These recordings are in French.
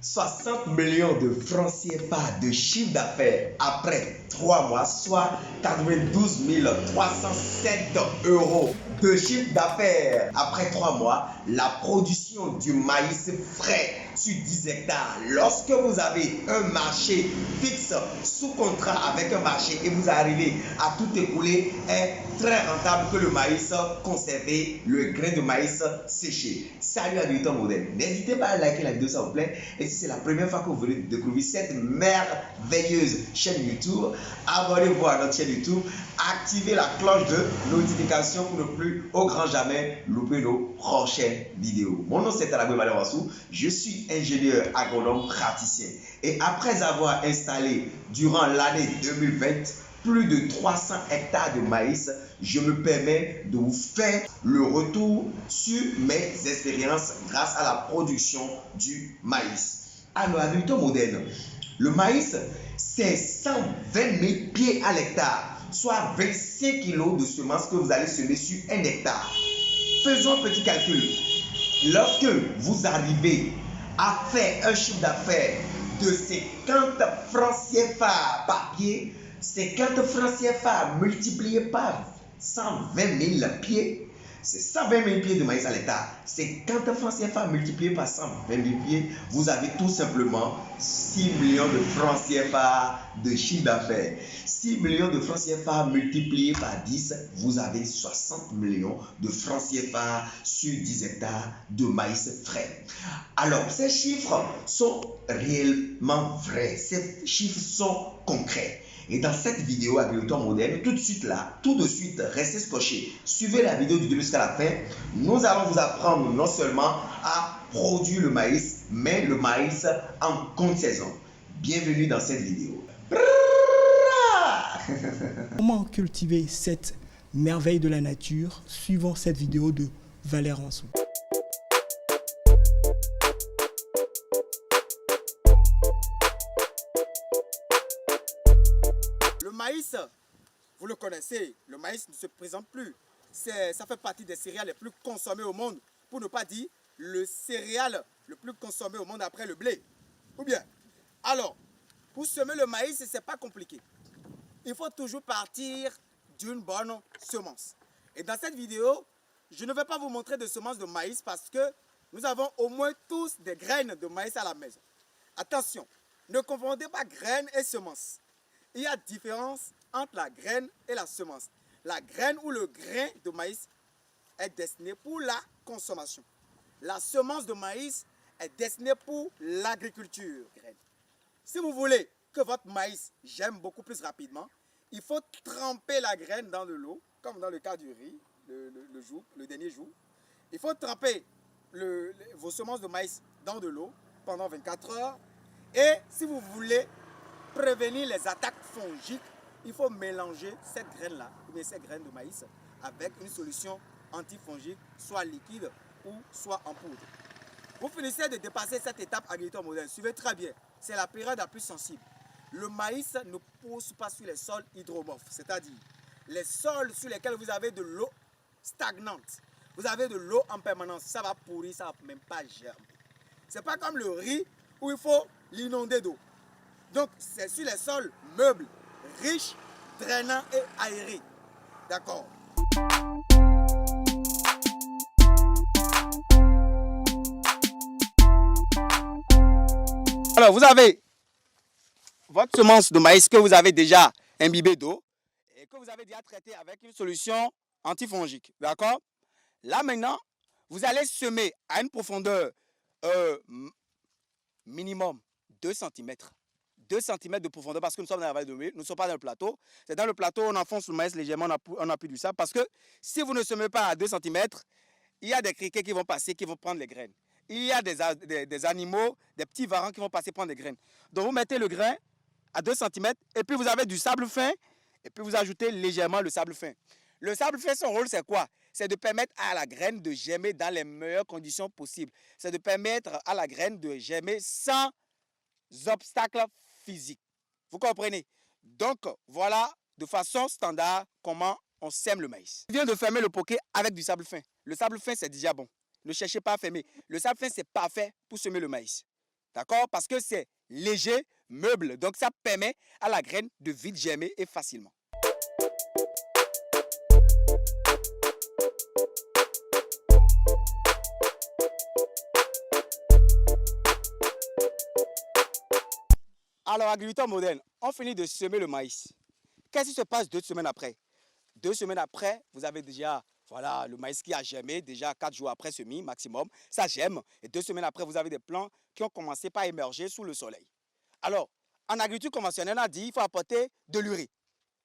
60 millions de francs CFA de chiffre d'affaires après 3 mois, soit 92 307 euros de chiffre d'affaires après 3 mois. La production du maïs frais sur 10 hectares. Lorsque vous avez un marché fixe sous contrat avec un marché et vous arrivez à tout écouler, est très rentable que le maïs conservé, le grain de maïs séché. Salut agriculteur modèle. N'hésitez pas à liker la vidéo s'il vous plaît. Et si c'est la première fois que vous venez de découvrir cette merveilleuse chaîne YouTube, abonnez-vous à notre chaîne YouTube, activez la cloche de notification pour ne plus au grand jamais louper nos prochaines vidéos. Mon nom c'est Talabé Valeransou, je suis ingénieur agronome praticien et après avoir installé durant l'année 2020 plus de 300 hectares de maïs, je me permets de vous faire le retour sur mes expériences grâce à la production du maïs. Alors, agriculteur moderne, le maïs, c'est 120 000 pieds à l'hectare, soit 25 kg de semences que vous allez semer sur un hectare. Faisons un petit calcul. Lorsque vous arrivez à faire un chiffre d'affaires de 50 francs CFA par pied, 50 francs CFA multiplié par 120 000 pieds, c'est 120 000 pieds de maïs à l'hectare. 50 francs CFA multiplié par 120 000 pieds, vous avez tout simplement 6 millions de francs CFA de chiffre d'affaires. 6 millions de francs CFA multiplié par 10, vous avez 60 millions de francs CFA sur 10 hectares de maïs frais. Alors, ces chiffres sont réellement vrais. Ces chiffres sont concrets. Et dans cette vidéo agriculteur moderne, tout de suite, restez scotchés. Suivez la vidéo du début jusqu'à la fin. Nous allons vous apprendre non seulement à produire le maïs, mais le maïs en contre-saison. Bienvenue dans cette vidéo. Comment cultiver cette merveille de la nature? Suivons cette vidéo de Valeransou. Le maïs, vous le connaissez, le maïs ne se présente plus. Ça fait partie des céréales les plus consommées au monde, pour ne pas dire le céréale le plus consommé au monde après le blé. Ou bien, alors, pour semer le maïs, ce n'est pas compliqué. Il faut toujours partir d'une bonne semence. Et dans cette vidéo, je ne vais pas vous montrer de semences de maïs parce que nous avons au moins tous des graines de maïs à la maison. Attention, ne confondez pas graines et semences. Il y a différence entre la graine et la semence. La graine ou le grain de maïs est destiné pour la consommation. La semence de maïs est destinée pour l'agriculture. Si vous voulez que votre maïs germe beaucoup plus rapidement, il faut tremper la graine dans de l'eau, comme dans le cas du riz, le dernier jour. Il faut tremper vos semences de maïs dans de l'eau pendant 24 heures. Et si vous voulez prévenir les attaques fongiques, il faut mélanger cette graine-là, ou bien ces graines de maïs, avec une solution antifongique, soit liquide ou soit en poudre. Vous finissez de dépasser cette étape agriculteur moderne. Suivez très bien, c'est la période la plus sensible. Le maïs ne pousse pas sur les sols hydromorphes, c'est-à-dire les sols sur lesquels vous avez de l'eau stagnante. Vous avez de l'eau en permanence, ça va pourrir, ça ne va même pas germer. Ce n'est pas comme le riz où il faut l'inonder d'eau. Donc, c'est sur les sols meubles, riches, drainants et aérés. D'accord? Alors, vous avez votre semence de maïs que vous avez déjà imbibée d'eau et que vous avez déjà traitée avec une solution antifongique. D'accord? Là, maintenant, vous allez semer à une profondeur minimum 2 cm. 2 cm de profondeur parce que nous sommes dans la vallée de Mille, nous ne sommes pas dans le plateau. C'est dans le plateau, on enfonce le maïs légèrement, on appuie du sable parce que si vous ne semez pas à 2 cm, il y a des criquets qui vont passer, qui vont prendre les graines. Il y a des animaux, des petits varans qui vont passer prendre des graines. Donc vous mettez le grain à 2 cm et puis vous avez du sable fin et puis vous ajoutez légèrement le sable fin. Le sable fin, son rôle c'est quoi? C'est de permettre à la graine de germer dans les meilleures conditions possibles. C'est de permettre à la graine de germer sans obstacles physique. Vous comprenez? Donc, voilà de façon standard comment on sème le maïs. Je viens de fermer le poquet avec du sable fin. Le sable fin, c'est déjà bon. Ne cherchez pas à fermer. Le sable fin, c'est parfait pour semer le maïs. D'accord? Parce que c'est léger, meuble. Donc, ça permet à la graine de vite germer et facilement. Alors, agriculteur moderne, on finit de semer le maïs. Qu'est-ce qui se passe 2 semaines après? 2 semaines après, vous avez déjà voilà, le maïs qui a germé, déjà 4 jours après semis maximum, ça germe. Et 2 semaines après, vous avez des plants qui ont commencé par émerger sous le soleil. Alors, en agriculture conventionnelle, on a dit qu'il faut apporter de l'urée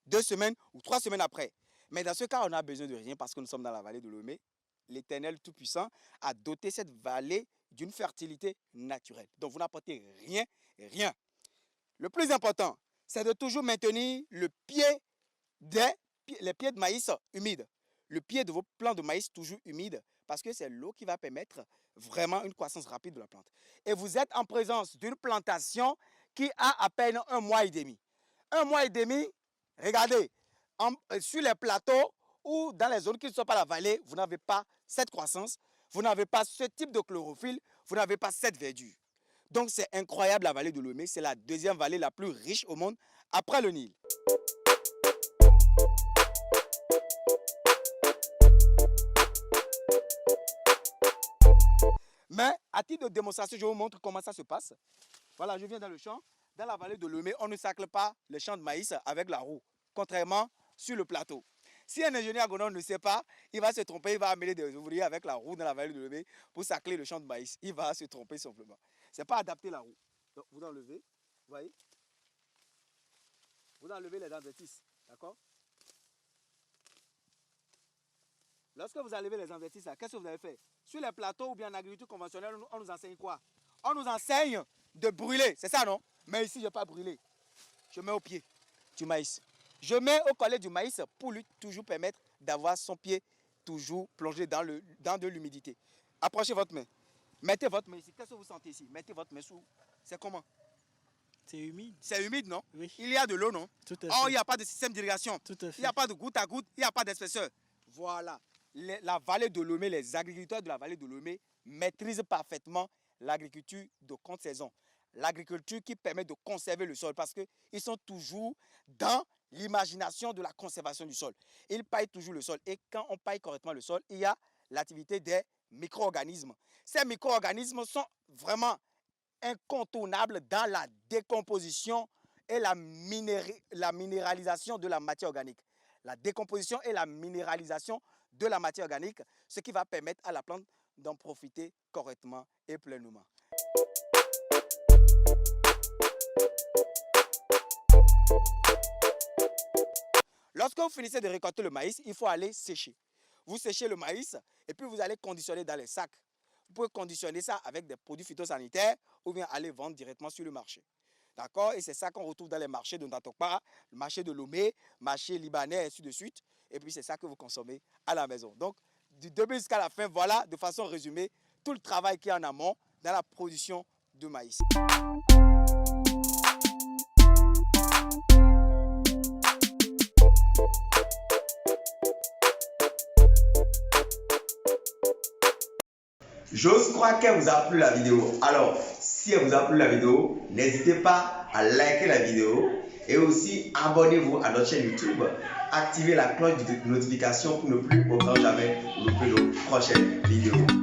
2 semaines ou 3 semaines après. Mais dans ce cas, on n'a besoin de rien parce que nous sommes dans la vallée de Lomé. L'Éternel Tout-Puissant a doté cette vallée d'une fertilité naturelle. Donc, vous n'apportez rien, rien. Le plus important, c'est de toujours maintenir les pieds de maïs humides. Le pied de vos plants de maïs toujours humide parce que c'est l'eau qui va permettre vraiment une croissance rapide de la plante. Et vous êtes en présence d'une plantation qui a à peine 1 mois et demi. 1 mois et demi, regardez, sur les plateaux ou dans les zones qui ne sont pas la vallée, vous n'avez pas cette croissance, vous n'avez pas ce type de chlorophylle, vous n'avez pas cette verdure. Donc c'est incroyable la vallée de Lomé, c'est la 2e vallée la plus riche au monde après le Nil. Mais à titre de démonstration, je vous montre comment ça se passe. Voilà, je viens dans le champ. Dans la vallée de Lomé, on ne sacle pas le champ de maïs avec la roue, contrairement sur le plateau. Si un ingénieur agronome ne sait pas, il va se tromper, il va amener des ouvriers avec la roue dans la vallée de Lomé pour sacler le champ de maïs. Il va se tromper simplement. Ce n'est pas adapté la roue. Donc, vous enlevez, vous voyez? Vous enlevez les adventices, d'accord? Lorsque vous enlevez les adventices, qu'est-ce que vous avez fait? Sur les plateaux ou bien en agriculture conventionnelle, on nous enseigne quoi? On nous enseigne de brûler, c'est ça non? Mais ici, je n'ai pas brûlé. Je mets au pied du maïs. Je mets au collet du maïs pour lui toujours permettre d'avoir son pied toujours plongé dans de l'humidité. Approchez votre main. Mettez votre main ici. Qu'est-ce que vous sentez ici? Mettez votre main sous. C'est comment? C'est humide. C'est humide, non? Oui. Il y a de l'eau, non? Tout à fait. Oh, il n'y a pas de système d'irrigation. Tout à fait. Il n'y a pas de goutte à goutte. Il n'y a pas d'épaisseur. Voilà. La vallée de Lomé, les agriculteurs de la vallée de Lomé maîtrisent parfaitement l'agriculture de courte saison. L'agriculture qui permet de conserver le sol parce qu'ils sont toujours dans l'imagination de la conservation du sol. Ils paillent toujours le sol. Et quand on paille correctement le sol, il y a l'activité des micro-organismes. Ces micro-organismes sont vraiment incontournables dans la décomposition et la minéralisation de la matière organique. La décomposition et la minéralisation de la matière organique, ce qui va permettre à la plante d'en profiter correctement et pleinement. Lorsque vous finissez de récolter le maïs, il faut aller sécher. Vous séchez le maïs et puis vous allez conditionner dans les sacs. Vous pouvez conditionner ça avec des produits phytosanitaires ou bien aller vendre directement sur le marché. D'accord? Et c'est ça qu'on retrouve dans les marchés de Ndatokpa, le marché de Lomé, marché libanais, et ainsi de suite. Et puis c'est ça que vous consommez à la maison. Donc, du début jusqu'à la fin, voilà de façon résumée tout le travail qu'il y a en amont dans la production de maïs. J'ose croire qu'elle vous a plu la vidéo. Alors, si elle vous a plu la vidéo, n'hésitez pas à liker la vidéo et aussi abonnez-vous à notre chaîne YouTube. Activez la cloche de notification pour ne plus aucun jamais louper nos prochaines vidéos.